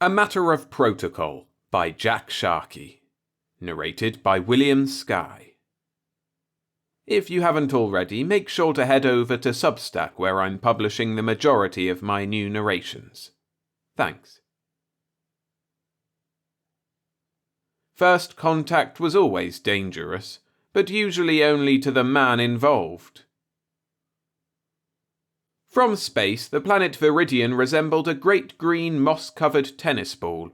A Matter of Protocol by Jack Sharkey. Narrated by William Skye. If you haven't already, make sure to head over to Substack where I'm publishing the majority of my new narrations. Thanks. First contact was always dangerous, but usually only to the man involved. From space, the planet Viridian resembled a great green moss-covered tennis ball.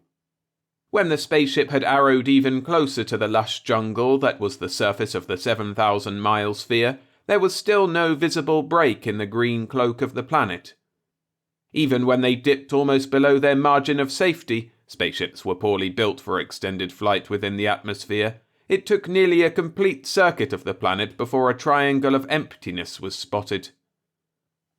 When the spaceship had arrowed even closer to the lush jungle that was the surface of the 7,000-mile sphere, there was still no visible break in the green cloak of the planet. Even when they dipped almost below their margin of safety, spaceships were poorly built for extended flight within the atmosphere, it took nearly a complete circuit of the planet before a triangle of emptiness was spotted.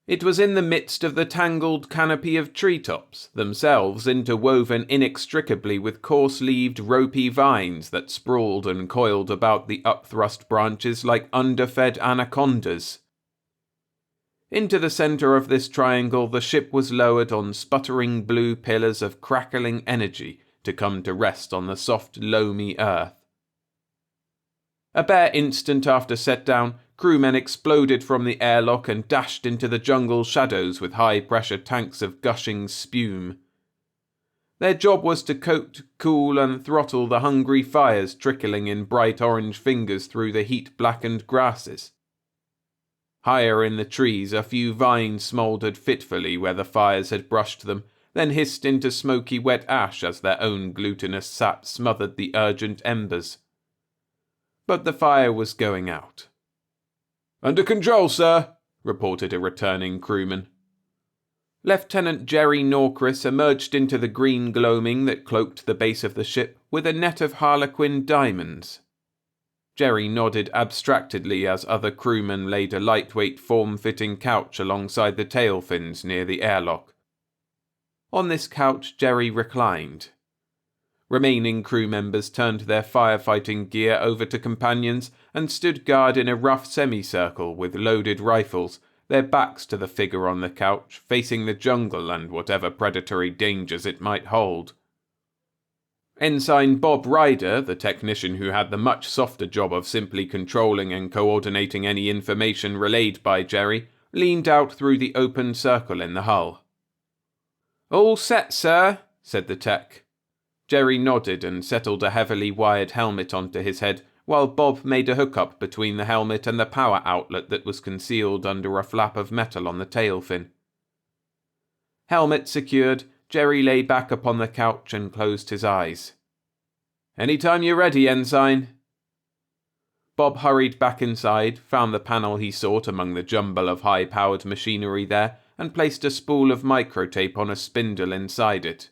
It was in the midst of the tangled canopy of treetops, themselves interwoven inextricably with coarse-leaved, ropey vines that sprawled and coiled about the upthrust branches like underfed anacondas. Into the center of this triangle the ship was lowered on sputtering blue pillars of crackling energy to come to rest on the soft, loamy earth. A bare instant after set-down, crewmen exploded from the airlock and dashed into the jungle shadows with high-pressure tanks of gushing spume. Their job was to coat, cool, and throttle the hungry fires trickling in bright orange fingers through the heat-blackened grasses. Higher in the trees, a few vines smouldered fitfully where the fires had brushed them, then hissed into smoky wet ash as their own glutinous sap smothered the urgent embers. But the fire was going out. "Under control, sir," reported a returning crewman. Lieutenant Jerry Norcris emerged into the green gloaming that cloaked the base of the ship with a net of harlequin diamonds. Jerry nodded abstractedly as other crewmen laid a lightweight form-fitting couch alongside the tail fins near the airlock. On this couch Jerry reclined. Remaining crew members turned their firefighting gear over to companions and stood guard in a rough semicircle with loaded rifles, their backs to the figure on the couch, facing the jungle and whatever predatory dangers it might hold. Ensign Bob Ryder, the technician who had the much softer job of simply controlling and coordinating any information relayed by Jerry, leaned out through the open circle in the hull. "All set, sir," said the tech. Jerry nodded and settled a heavily wired helmet onto his head, while Bob made a hookup between the helmet and the power outlet that was concealed under a flap of metal on the tail fin. Helmet secured, Jerry lay back upon the couch and closed his eyes. "Anytime you're ready, Ensign." Bob hurried back inside, found the panel he sought among the jumble of high-powered machinery there, and placed a spool of microtape on a spindle inside it.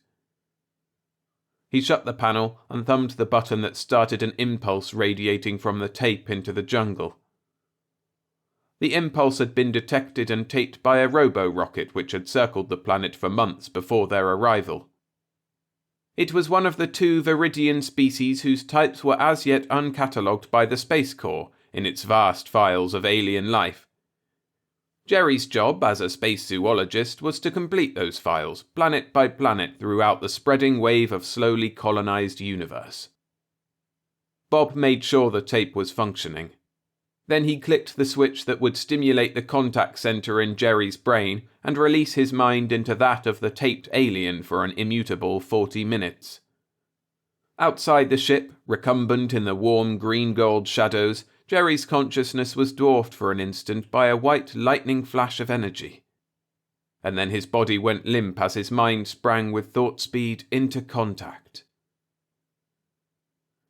He shut the panel and thumbed the button that started an impulse radiating from the tape into the jungle. The impulse had been detected and taped by a robo-rocket which had circled the planet for months before their arrival. It was one of the 2 Viridian species whose types were as yet uncatalogued by the Space Corps in its vast files of alien life. Jerry's job as a space zoologist was to complete those files, planet by planet, throughout the spreading wave of slowly colonized universe. Bob made sure the tape was functioning. Then he clicked the switch that would stimulate the contact center in Jerry's brain and release his mind into that of the taped alien for an immutable 40 minutes. Outside the ship, recumbent in the warm green-gold shadows, Jerry's consciousness was dwarfed for an instant by a white lightning flash of energy. And then his body went limp as his mind sprang with thought speed into contact.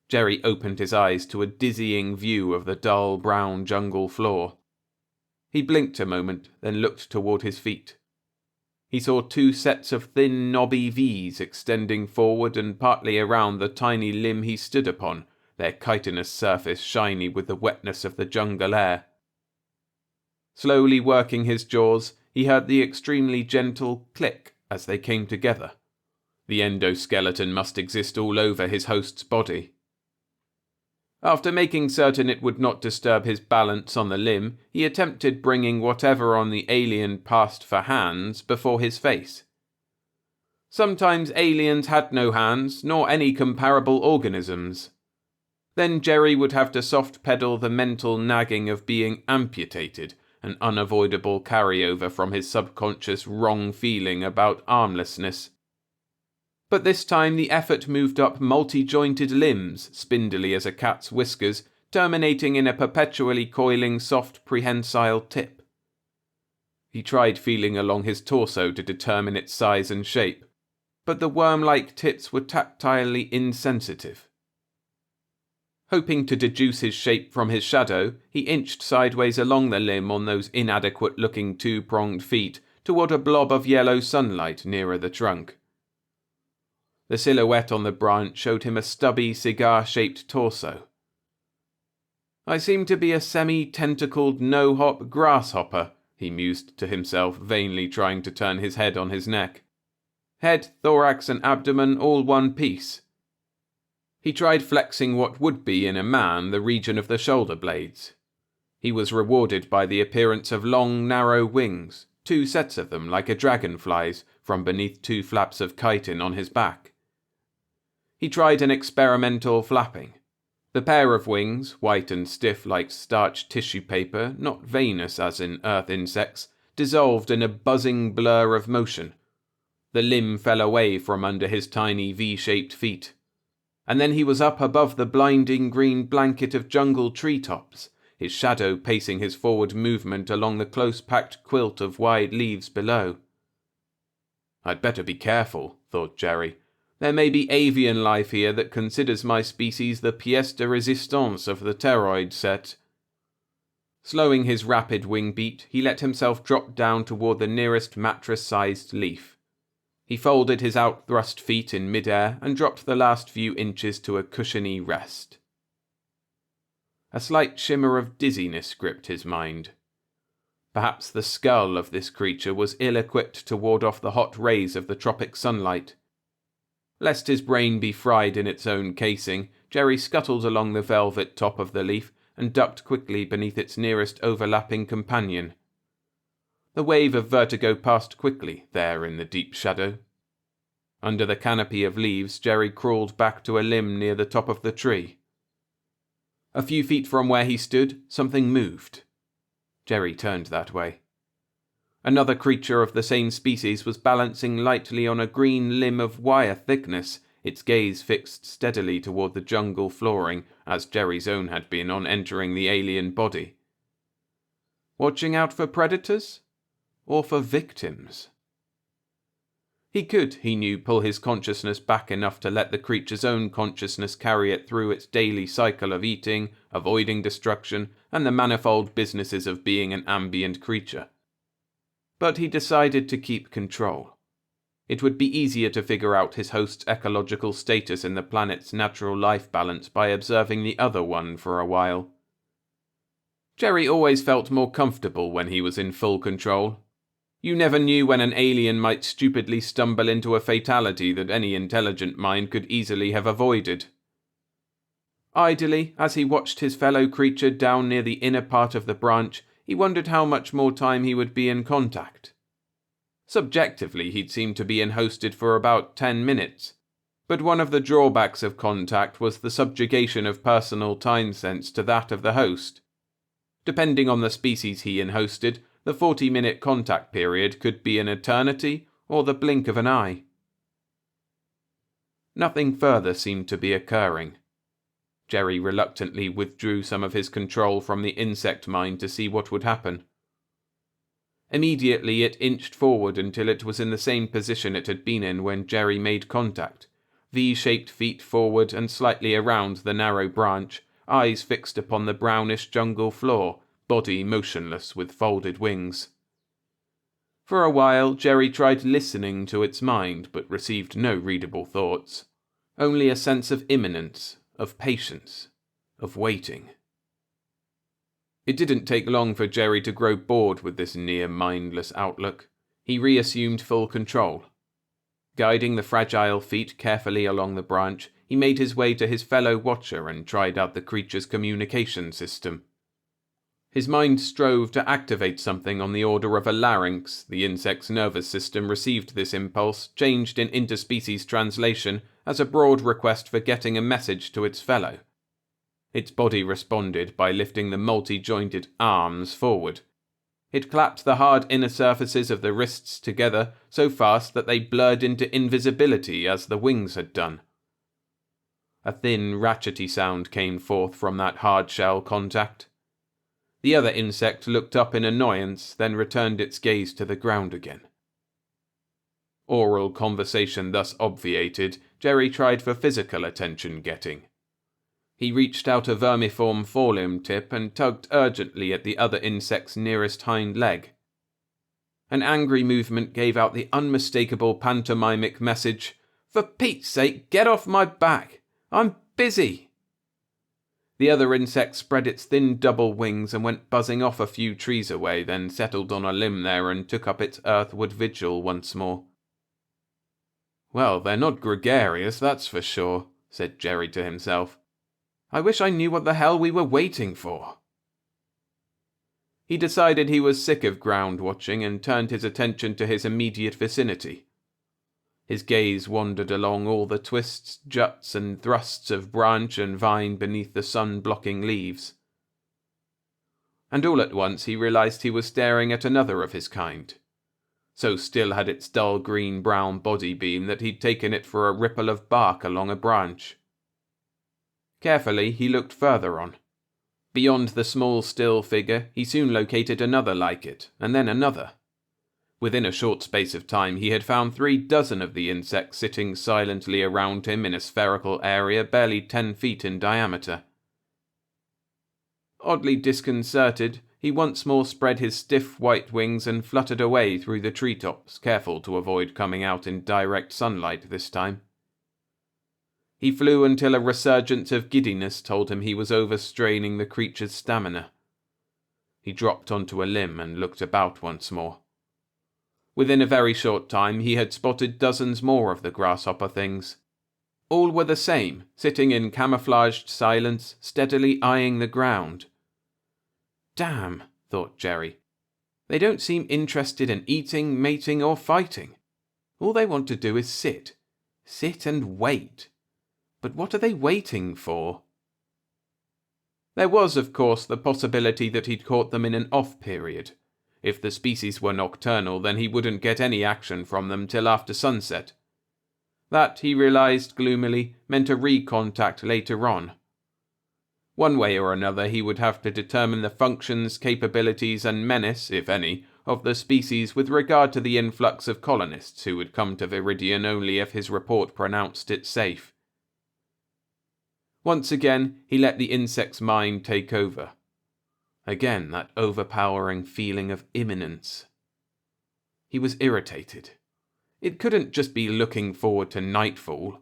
Jerry opened his eyes to a dizzying view of the dull brown jungle floor. He blinked a moment, then looked toward his feet. He saw 2 sets of thin, knobby V's extending forward and partly around the tiny limb he stood upon, their chitinous surface shiny with the wetness of the jungle air. Slowly working his jaws, he heard the extremely gentle click as they came together. The endoskeleton must exist all over his host's body. After making certain it would not disturb his balance on the limb, he attempted bringing whatever on the alien passed for hands before his face. Sometimes aliens had no hands, nor any comparable organisms. Then Jerry would have to soft-pedal the mental nagging of being amputated, an unavoidable carryover from his subconscious wrong feeling about armlessness. But this time the effort moved up multi-jointed limbs, spindly as a cat's whiskers, terminating in a perpetually coiling soft prehensile tip. He tried feeling along his torso to determine its size and shape, but the worm-like tips were tactilely insensitive. Hoping to deduce his shape from his shadow, he inched sideways along the limb on those inadequate-looking two-pronged feet toward a blob of yellow sunlight nearer the trunk. The silhouette on the branch showed him a stubby, cigar-shaped torso. "I seem to be a semi-tentacled no-hop grasshopper," he mused to himself, vainly trying to turn his head on his neck. "Head, thorax, and abdomen all one piece." He tried flexing what would be, in a man, the region of the shoulder blades. He was rewarded by the appearance of long, narrow wings, 2 sets of them like a dragonfly's, from beneath 2 flaps of chitin on his back. He tried an experimental flapping. The pair of wings, white and stiff like starched tissue paper, not veinous as in earth insects, dissolved in a buzzing blur of motion. The limb fell away from under his tiny V-shaped feet. And then he was up above the blinding green blanket of jungle treetops, his shadow pacing his forward movement along the close-packed quilt of wide leaves below. "I'd better be careful," thought Jerry. "There may be avian life here that considers my species the pièce de résistance of the pteroid set." Slowing his rapid wing beat, he let himself drop down toward the nearest mattress-sized leaf. He folded his out-thrust feet in mid-air and dropped the last few inches to a cushiony rest. A slight shimmer of dizziness gripped his mind. Perhaps the skull of this creature was ill-equipped to ward off the hot rays of the tropic sunlight. Lest his brain be fried in its own casing, Jerry scuttled along the velvet top of the leaf and ducked quickly beneath its nearest overlapping companion. The wave of vertigo passed quickly, there in the deep shadow. Under the canopy of leaves, Jerry crawled back to a limb near the top of the tree. A few feet from where he stood, something moved. Jerry turned that way. Another creature of the same species was balancing lightly on a green limb of wire thickness, its gaze fixed steadily toward the jungle flooring, as Jerry's own had been on entering the alien body. Watching out for predators? Or for victims? He could, he knew, pull his consciousness back enough to let the creature's own consciousness carry it through its daily cycle of eating, avoiding destruction, and the manifold businesses of being an ambient creature. But he decided to keep control. It would be easier to figure out his host's ecological status in the planet's natural life balance by observing the other one for a while. Jerry always felt more comfortable when he was in full control. You never knew when an alien might stupidly stumble into a fatality that any intelligent mind could easily have avoided. Idly, as he watched his fellow creature down near the inner part of the branch, he wondered how much more time he would be in contact. Subjectively, he'd seemed to be enhosted for about 10 minutes, but one of the drawbacks of contact was the subjugation of personal time sense to that of the host. Depending on the species he enhosted, the 40-minute contact period could be an eternity or the blink of an eye. Nothing further seemed to be occurring. Jerry reluctantly withdrew some of his control from the insect mind to see what would happen. Immediately it inched forward until it was in the same position it had been in when Jerry made contact, V-shaped feet forward and slightly around the narrow branch, eyes fixed upon the brownish jungle floor, body motionless with folded wings. For a while, Jerry tried listening to its mind, but received no readable thoughts. Only a sense of imminence, of patience, of waiting. It didn't take long for Jerry to grow bored with this near-mindless outlook. He reassumed full control. Guiding the fragile feet carefully along the branch, he made his way to his fellow watcher and tried out the creature's communication system. His mind strove to activate something on the order of a larynx. The insect's nervous system received this impulse, changed in interspecies translation, as a broad request for getting a message to its fellow. Its body responded by lifting the multi-jointed arms forward. It clapped the hard inner surfaces of the wrists together so fast that they blurred into invisibility as the wings had done. A thin, ratchety sound came forth from that hard-shell contact. The other insect looked up in annoyance, then returned its gaze to the ground again. Oral conversation thus obviated, Jerry tried for physical attention-getting. He reached out a vermiform forelimb tip and tugged urgently at the other insect's nearest hind leg. An angry movement gave out the unmistakable pantomimic message, "For Pete's sake, get off my back! I'm busy!" The other insect spread its thin double wings and went buzzing off a few trees away, then settled on a limb there and took up its earthward vigil once more. "Well, they're not gregarious, that's for sure," said Jerry to himself. "I wish I knew what the hell we were waiting for." He decided he was sick of ground watching and turned his attention to his immediate vicinity. His gaze wandered along all the twists, juts, and thrusts of branch and vine beneath the sun-blocking leaves. And all at once he realized he was staring at another of his kind. So still had its dull green-brown body been that he'd taken it for a ripple of bark along a branch. Carefully, he looked further on. Beyond the small, still figure, he soon located another like it, and then another. Within a short space of time, he had found 3 dozen of the insects sitting silently around him in a spherical area barely 10 feet in diameter. Oddly disconcerted, he once more spread his stiff white wings and fluttered away through the treetops, careful to avoid coming out in direct sunlight this time. He flew until a resurgence of giddiness told him he was overstraining the creature's stamina. He dropped onto a limb and looked about once more. Within a very short time he had spotted dozens more of the grasshopper things. All were the same, sitting in camouflaged silence, steadily eyeing the ground. "Damn," thought Jerry. "They don't seem interested in eating, mating, or fighting. All they want to do is sit. Sit and wait. But what are they waiting for?" There was, of course, the possibility that he'd caught them in an off period. If the species were nocturnal, then he wouldn't get any action from them till after sunset. That, he realized gloomily, meant a recontact later on. One way or another he would have to determine the functions, capabilities, and menace, if any, of the species with regard to the influx of colonists who would come to Viridian only if his report pronounced it safe. Once again, he let the insect's mind take over. Again, that overpowering feeling of imminence. He was irritated. It couldn't just be looking forward to nightfall.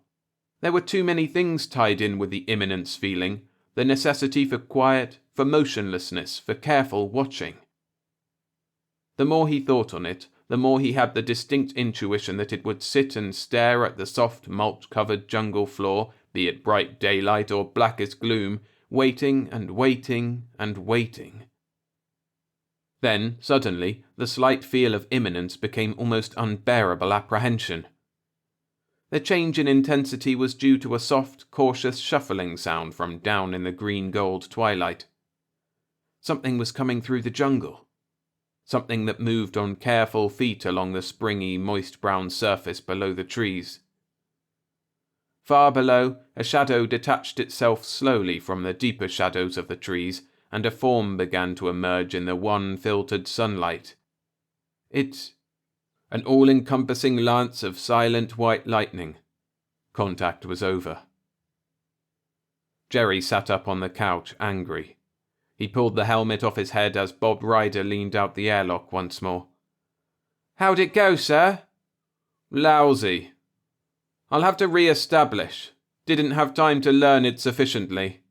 There were too many things tied in with the imminence feeling, the necessity for quiet, for motionlessness, for careful watching. The more he thought on it, the more he had the distinct intuition that it would sit and stare at the soft mulch-covered jungle floor, be it bright daylight or blackest gloom, waiting and waiting and waiting. Then, suddenly, the slight feel of imminence became almost unbearable apprehension. The change in intensity was due to a soft, cautious shuffling sound from down in the green-gold twilight. Something was coming through the jungle. Something that moved on careful feet along the springy, moist-brown surface below the trees. Far below, a shadow detached itself slowly from the deeper shadows of the trees, and a form began to emerge in the one-filtered sunlight. An all-encompassing lance of silent white lightning. Contact was over. Jerry sat up on the couch, angry. He pulled the helmet off his head as Bob Ryder leaned out the airlock once more. "How'd it go, sir?" "Lousy. I'll have to re-establish. Didn't have time to learn it sufficiently."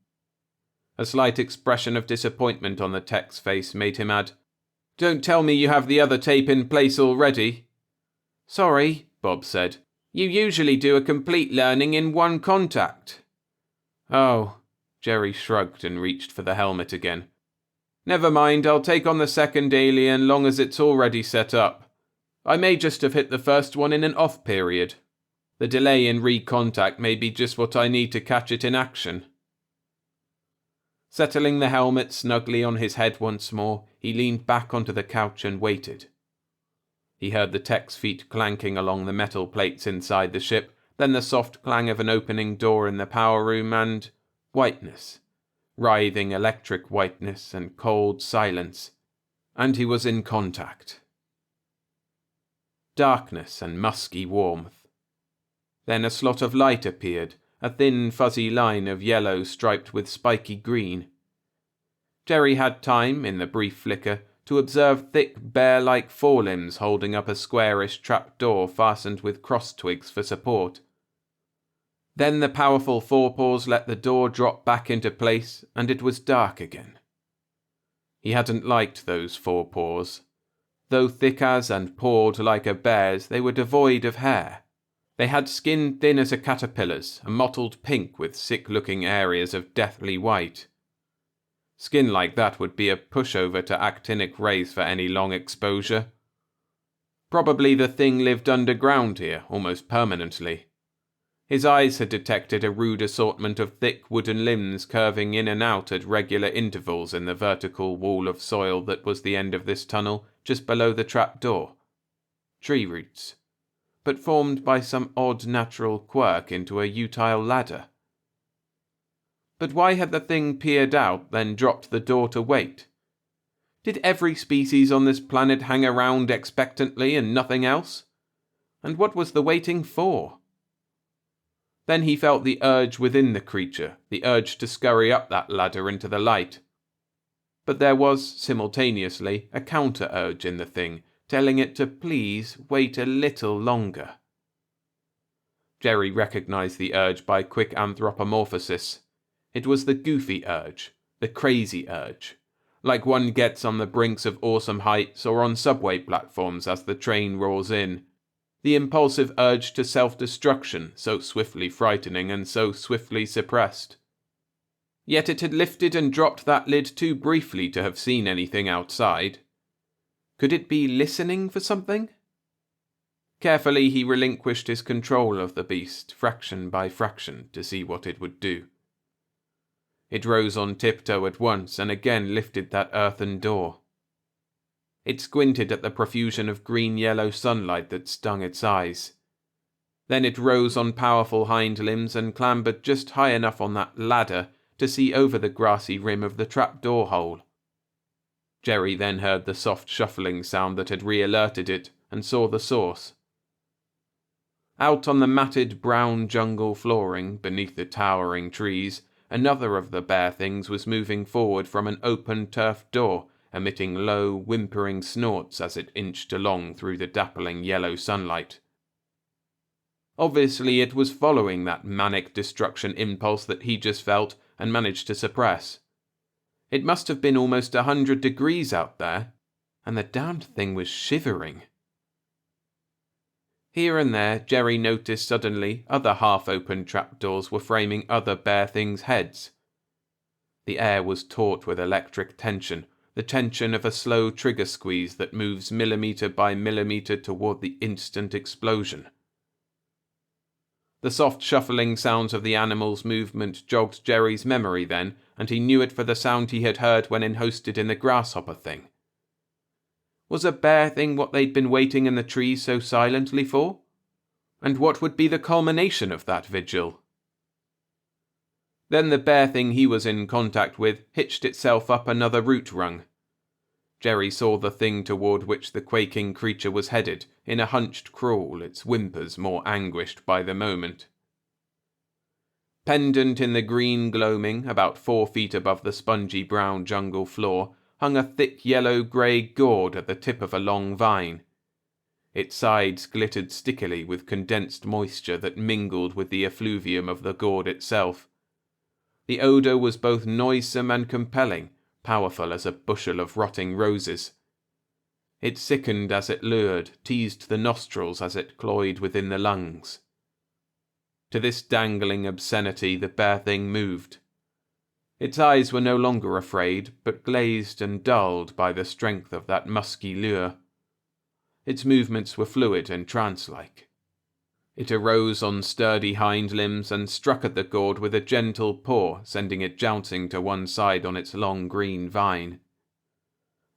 A slight expression of disappointment on the tech's face made him add, "Don't tell me you have the other tape in place already." "Sorry," Bob said. "You usually do a complete learning in one contact." "Oh." Jerry shrugged and reached for the helmet again. Never mind, I'll take on the second alien long as it's already set up. I may just have hit the first one in an off period. The delay in recontact may be just what I need to catch it in action. Settling the helmet snugly on his head once more, he leaned back onto the couch and waited. He heard the tech's feet clanking along the metal plates inside the ship, then the soft clang of an opening door in the power room, and whiteness. Writhing electric whiteness and cold silence. And he was in contact. Darkness and musky warmth. Then a slot of light appeared, a thin fuzzy line of yellow striped with spiky green. Jerry had time, in the brief flicker, to observe thick bear-like forelimbs holding up a squarish trap-door fastened with cross twigs for support. Then the powerful forepaws let the door drop back into place, and it was dark again. He hadn't liked those forepaws. Though thick as and pawed like a bear's, they were devoid of hair. They had skin thin as a caterpillar's, a mottled pink with sick-looking areas of deathly white. Skin like that would be a pushover to actinic rays for any long exposure. Probably the thing lived underground here, almost permanently. His eyes had detected a rude assortment of thick wooden limbs curving in and out at regular intervals in the vertical wall of soil that was the end of this tunnel, just below the trap-door. Tree roots, but formed by some odd natural quirk into a utile ladder. But why had the thing peered out, then dropped the door to wait? Did every species on this planet hang around expectantly and nothing else? And what was the waiting for? Then he felt the urge within the creature, the urge to scurry up that ladder into the light. But there was, simultaneously, a counter-urge in the thing, telling it to please wait a little longer. Jerry recognized the urge by quick anthropomorphosis. It was the goofy urge, the crazy urge, like one gets on the brinks of awesome heights or on subway platforms as the train roars in. The impulsive urge to self-destruction, so swiftly frightening and so swiftly suppressed. Yet it had lifted and dropped that lid too briefly to have seen anything outside. Could it be listening for something? Carefully he relinquished his control of the beast, fraction by fraction, to see what it would do. It rose on tiptoe at once and again lifted that earthen door. It squinted at the profusion of green-yellow sunlight that stung its eyes. Then it rose on powerful hind limbs and clambered just high enough on that ladder to see over the grassy rim of the trap-door hole. Jerry then heard the soft shuffling sound that had re-alerted it and saw the source. Out on the matted brown jungle flooring, beneath the towering trees, another of the bear things was moving forward from an open turf door, emitting low, whimpering snorts as it inched along through the dappling yellow sunlight. Obviously it was following that manic destruction impulse that he just felt and managed to suppress. It must have been almost 100 degrees out there, and the damned thing was shivering. Here and there, Jerry noticed suddenly other half-open trapdoors were framing other bear things' heads. The air was taut with electric tension, the tension of a slow trigger squeeze that moves millimetre by millimetre toward the instant explosion. The soft shuffling sounds of the animal's movement jogged Jerry's memory then, and he knew it for the sound he had heard when enhosted in the grasshopper thing. Was a bear thing what they'd been waiting in the trees so silently for? And what would be the culmination of that vigil? Then the bear thing he was in contact with hitched itself up another root rung. Jerry saw the thing toward which the quaking creature was headed, in a hunched crawl, its whimpers more anguished by the moment. Pendant in the green gloaming, about 4 feet above the spongy brown jungle floor, hung a thick yellow-grey gourd at the tip of a long vine. Its sides glittered stickily with condensed moisture that mingled with the effluvium of the gourd itself. The odour was both noisome and compelling, powerful as a bushel of rotting roses. It sickened as it lured, teased the nostrils as it cloyed within the lungs. To this dangling obscenity the bear thing moved. Its eyes were no longer afraid, but glazed and dulled by the strength of that musky lure. Its movements were fluid and trance-like. It arose on sturdy hind limbs and struck at the gourd with a gentle paw, sending it jouncing to one side on its long green vine.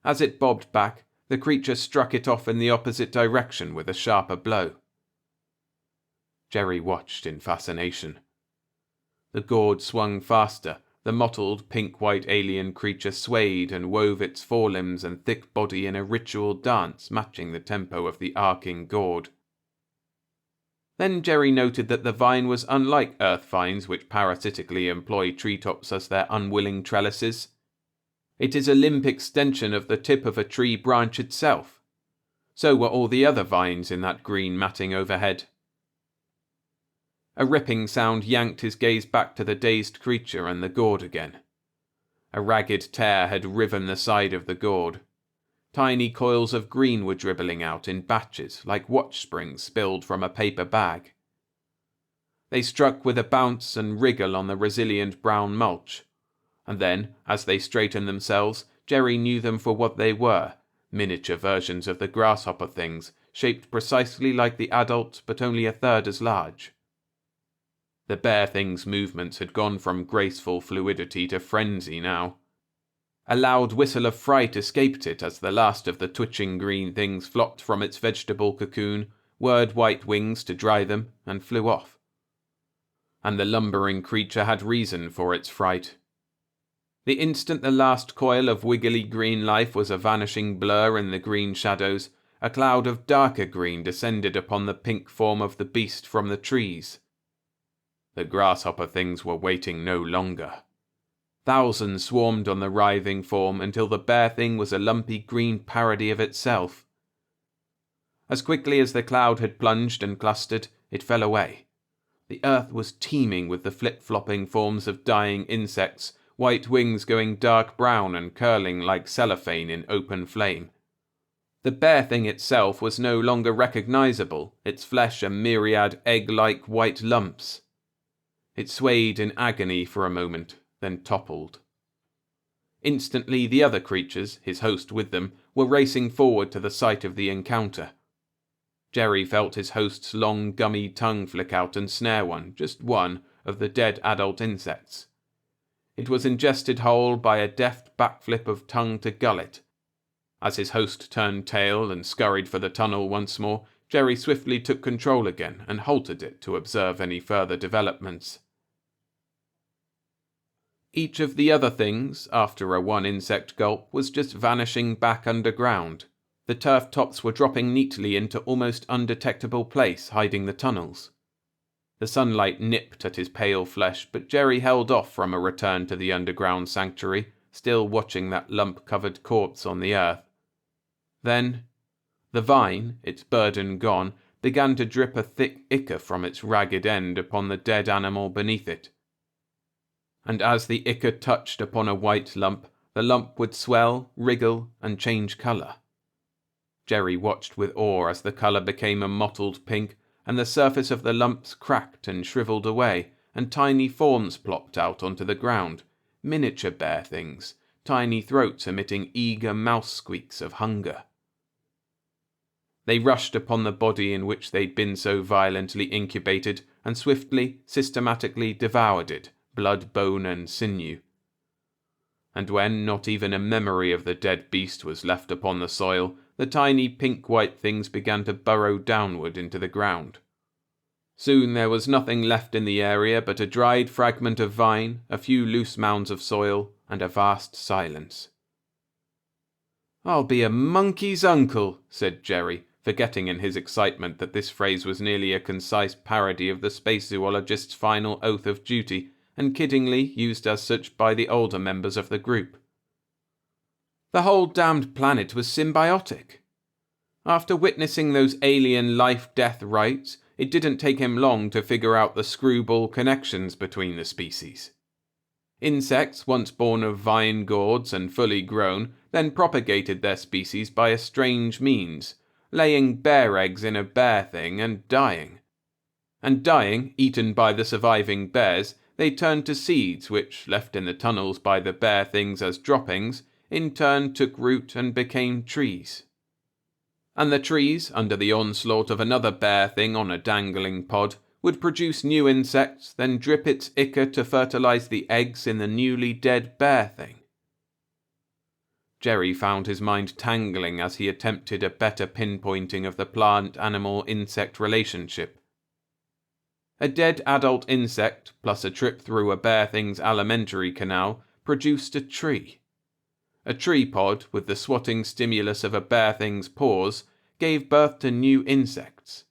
As it bobbed back, the creature struck it off in the opposite direction with a sharper blow. Jerry watched in fascination. The gourd swung faster. The mottled, pink-white alien creature swayed and wove its forelimbs and thick body in a ritual dance matching the tempo of the arcing gourd. Then Jerry noted that the vine was unlike earth vines which parasitically employ treetops as their unwilling trellises. It is a limp extension of the tip of a tree branch itself. So were all the other vines in that green matting overhead. A ripping sound yanked his gaze back to the dazed creature and the gourd again. A ragged tear had riven the side of the gourd. Tiny coils of green were dribbling out in batches, like watch springs spilled from a paper bag. They struck with a bounce and wriggle on the resilient brown mulch, and then, as they straightened themselves, Jerry knew them for what they were, miniature versions of the grasshopper things, shaped precisely like the adult but only a third as large. The bear thing's movements had gone from graceful fluidity to frenzy now. A loud whistle of fright escaped it as the last of the twitching green things flopped from its vegetable cocoon, whirred white wings to dry them, and flew off. And the lumbering creature had reason for its fright. The instant the last coil of wiggly green life was a vanishing blur in the green shadows, a cloud of darker green descended upon the pink form of the beast from the trees. The grasshopper things were waiting no longer. Thousands swarmed on the writhing form until the bear thing was a lumpy green parody of itself. As quickly as the cloud had plunged and clustered, it fell away. The earth was teeming with the flip-flopping forms of dying insects, white wings going dark brown and curling like cellophane in open flame. The bear thing itself was no longer recognizable, its flesh a myriad egg-like white lumps. It swayed in agony for a moment, then toppled. Instantly the other creatures, his host with them, were racing forward to the site of the encounter. Jerry felt his host's long gummy tongue flick out and snare one, just one, of the dead adult insects. It was ingested whole by a deft backflip of tongue to gullet. As his host turned tail and scurried for the tunnel once more, Jerry swiftly took control again and halted it to observe any further developments. Each of the other things, after a one-insect gulp, was just vanishing back underground. The turf tops were dropping neatly into almost undetectable place, hiding the tunnels. The sunlight nipped at his pale flesh, but Jerry held off from a return to the underground sanctuary, still watching that lump-covered corpse on the earth. Then, the vine, its burden gone, began to drip a thick ichor from its ragged end upon the dead animal beneath it. And as the ichor touched upon a white lump, the lump would swell, wriggle, and change colour. Jerry watched with awe as the colour became a mottled pink, and the surface of the lumps cracked and shriveled away, and tiny forms plopped out onto the ground, miniature bear things, tiny throats emitting eager mouse squeaks of hunger. They rushed upon the body in which they'd been so violently incubated, and swiftly, systematically devoured it, blood, bone, and sinew. And when not even a memory of the dead beast was left upon the soil, the tiny pink-white things began to burrow downward into the ground. Soon there was nothing left in the area but a dried fragment of vine, a few loose mounds of soil, and a vast silence. "I'll be a monkey's uncle," said Jerry, forgetting in his excitement that this phrase was nearly a concise parody of the space zoologist's final oath of duty, and kiddingly used as such by the older members of the group. The whole damned planet was symbiotic. After witnessing those alien life-death rites, it didn't take him long to figure out the screwball connections between the species. Insects, once born of vine gourds and fully grown, then propagated their species by a strange means, laying bear eggs in a bear thing and dying. And dying, eaten by the surviving bears, they turned to seeds which, left in the tunnels by the bear things as droppings, in turn took root and became trees. And the trees, under the onslaught of another bear thing on a dangling pod, would produce new insects, then drip its ichor to fertilize the eggs in the newly dead bear thing. Jerry found his mind tangling as he attempted a better pinpointing of the plant-animal-insect relationship. A dead adult insect, plus a trip through a bear thing's alimentary canal, produced a tree. A tree pod, with the swatting stimulus of a bear thing's paws, gave birth to new insects.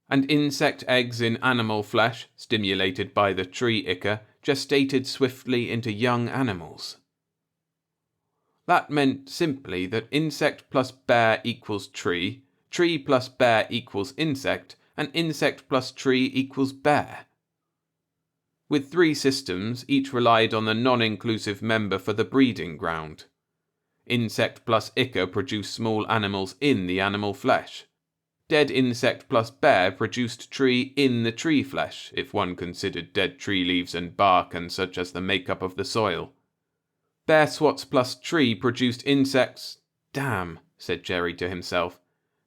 And insect eggs in animal flesh, stimulated by the tree ichor, gestated swiftly into young animals. That meant simply that insect plus bear equals tree, tree plus bear equals insect, and insect plus tree equals bear. With 3 systems, each relied on the non-inclusive member for the breeding ground. Insect plus ichor produced small animals in the animal flesh. Dead insect plus bear produced tree in the tree flesh, if one considered dead tree leaves and bark and such as the makeup of the soil. Bear swats plus tree produced insects. Damn, said Jerry to himself,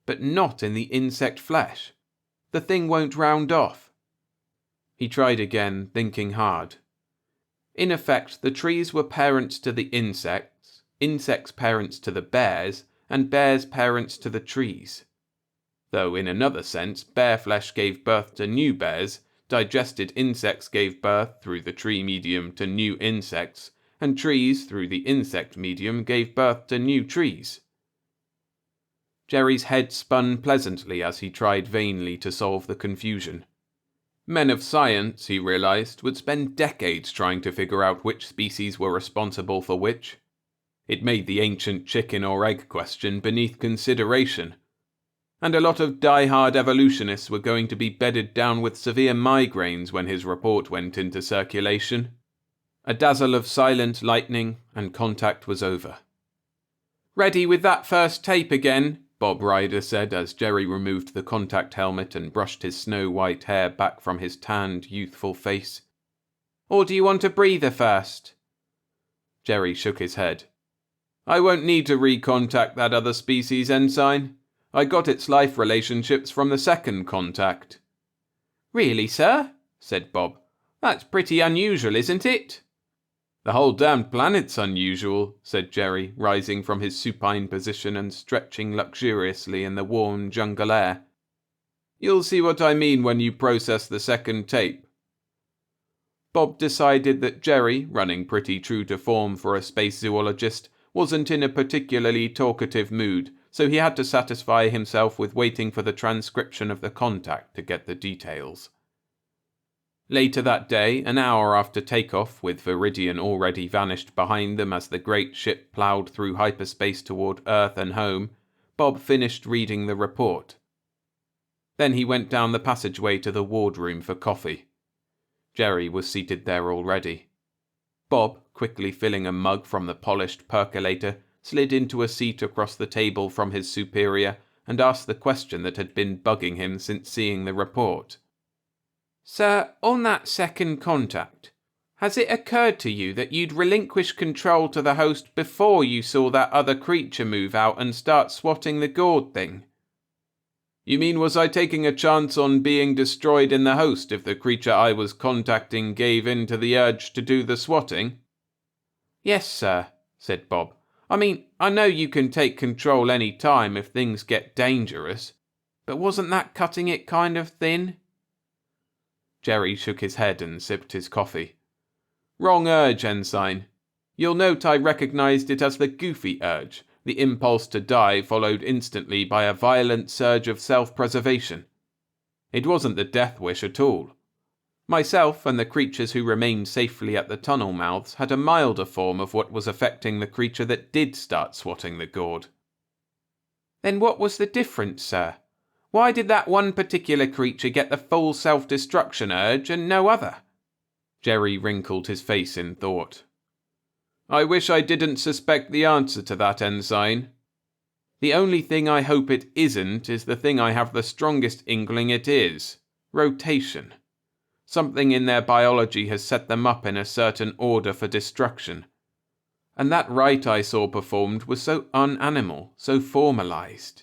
but not in the insect flesh. The thing won't round off. He tried again, thinking hard. In effect, the trees were parents to the insects, insects parents to the bears, and bears parents to the trees. Though in another sense, bear flesh gave birth to new bears, digested insects gave birth through the tree medium to new insects, and trees through the insect medium gave birth to new trees. Jerry's head spun pleasantly as he tried vainly to solve the confusion. Men of science, he realized, would spend decades trying to figure out which species were responsible for which. It made the ancient chicken or egg question beneath consideration. And a lot of die-hard evolutionists were going to be bedded down with severe migraines when his report went into circulation. A dazzle of silent lightning, and contact was over. "Ready with that first tape again," Bob Ryder said as Jerry removed the contact helmet and brushed his snow-white hair back from his tanned, youthful face. "Or do you want a breather first?" Jerry shook his head. "I won't need to recontact that other species, Ensign. I got its life relationships from the second contact." "Really, sir?" said Bob. "That's pretty unusual, isn't it?" "The whole damned planet's unusual," said Jerry, rising from his supine position and stretching luxuriously in the warm jungle air. "You'll see what I mean when you process the second tape." Bob decided that Jerry, running pretty true to form for a space zoologist, wasn't in a particularly talkative mood, so he had to satisfy himself with waiting for the transcription of the contact to get the details. Later that day, an hour after takeoff, with Viridian already vanished behind them as the great ship ploughed through hyperspace toward Earth and home, Bob finished reading the report. Then he went down the passageway to the wardroom for coffee. Jerry was seated there already. Bob, quickly filling a mug from the polished percolator, slid into a seat across the table from his superior and asked the question that had been bugging him since seeing the report. "Sir, on that second contact, has it occurred to you that you'd relinquish control to the host before you saw that other creature move out and start swatting the gourd thing?" "You mean, was I taking a chance on being destroyed in the host if the creature I was contacting gave in to the urge to do the swatting?" "Yes, sir," said Bob. "I mean, I know you can take control any time if things get dangerous, but wasn't that cutting it kind of thin?" Jerry shook his head and sipped his coffee. "Wrong urge, Ensign. You'll note I recognized it as the goofy urge, the impulse to die followed instantly by a violent surge of self-preservation. It wasn't the death wish at all. Myself and the creatures who remained safely at the tunnel mouths had a milder form of what was affecting the creature that did start swatting the gourd." "Then what was the difference, sir? Why did that one particular creature get the full self-destruction urge and no other?" Jerry wrinkled his face in thought. "I wish I didn't suspect the answer to that, Ensign. The only thing I hope it isn't is the thing I have the strongest inkling it is: rotation. Something in their biology has set them up in a certain order for destruction. And that rite I saw performed was so unanimal, so formalized.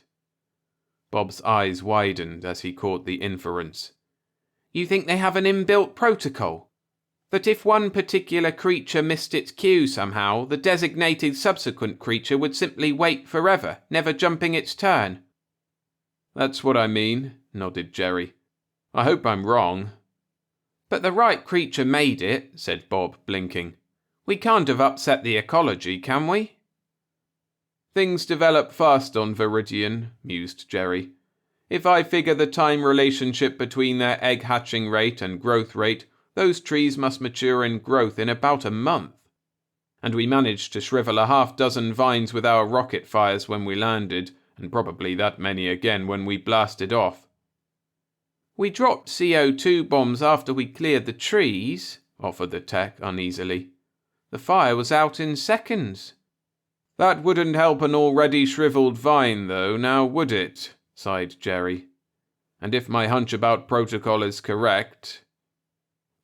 Bob's eyes widened as he caught the inference. You think they have an inbuilt protocol? That if one particular creature missed its cue somehow, the designated subsequent creature would simply wait forever, never jumping its turn? That's what I mean, nodded Jerry. I hope I'm wrong. But the right creature made it, said Bob, blinking. We can't have upset the ecology, can we? Things develop fast on Viridian, mused Jerry. If I figure the time relationship between their egg hatching rate and growth rate, those trees must mature in growth in about a month. And we managed to shrivel a half-dozen vines with our rocket fires when we landed, and probably that many again when we blasted off. We dropped CO2 bombs after we cleared the trees, offered the tech uneasily. The fire was out in seconds. That wouldn't help an already shriveled vine, though, now would it? Sighed Jerry. And if my hunch about protocol is correct...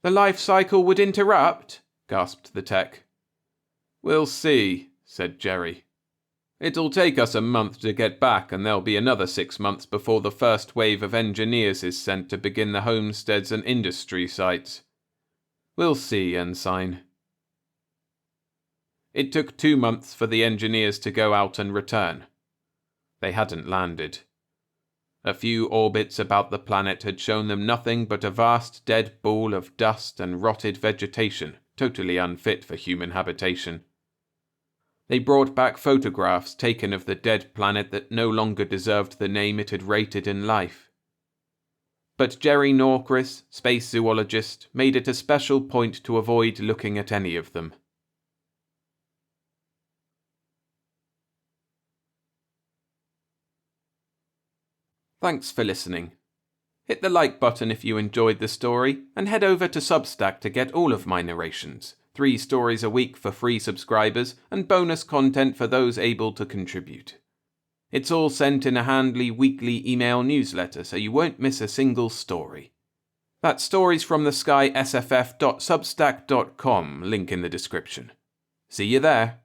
The life cycle would interrupt, gasped the tech. We'll see, said Jerry. It'll take us a month to get back, and there'll be another 6 months before the first wave of engineers is sent to begin the homesteads and industry sites. We'll see, Ensign. It took 2 months for the engineers to go out and return. They hadn't landed. A few orbits about the planet had shown them nothing but a vast dead ball of dust and rotted vegetation, totally unfit for human habitation. They brought back photographs taken of the dead planet that no longer deserved the name it had rated in life. But Jerry Norcris, space zoologist, made it a special point to avoid looking at any of them. Thanks for listening. Hit the like button if you enjoyed the story, and head over to Substack to get all of my narrations. 3 stories a week for free subscribers, and bonus content for those able to contribute. It's all sent in a handy weekly email newsletter, so you won't miss a single story. That's storiesfromthesky.sff.substack.com, link in the description. See you there.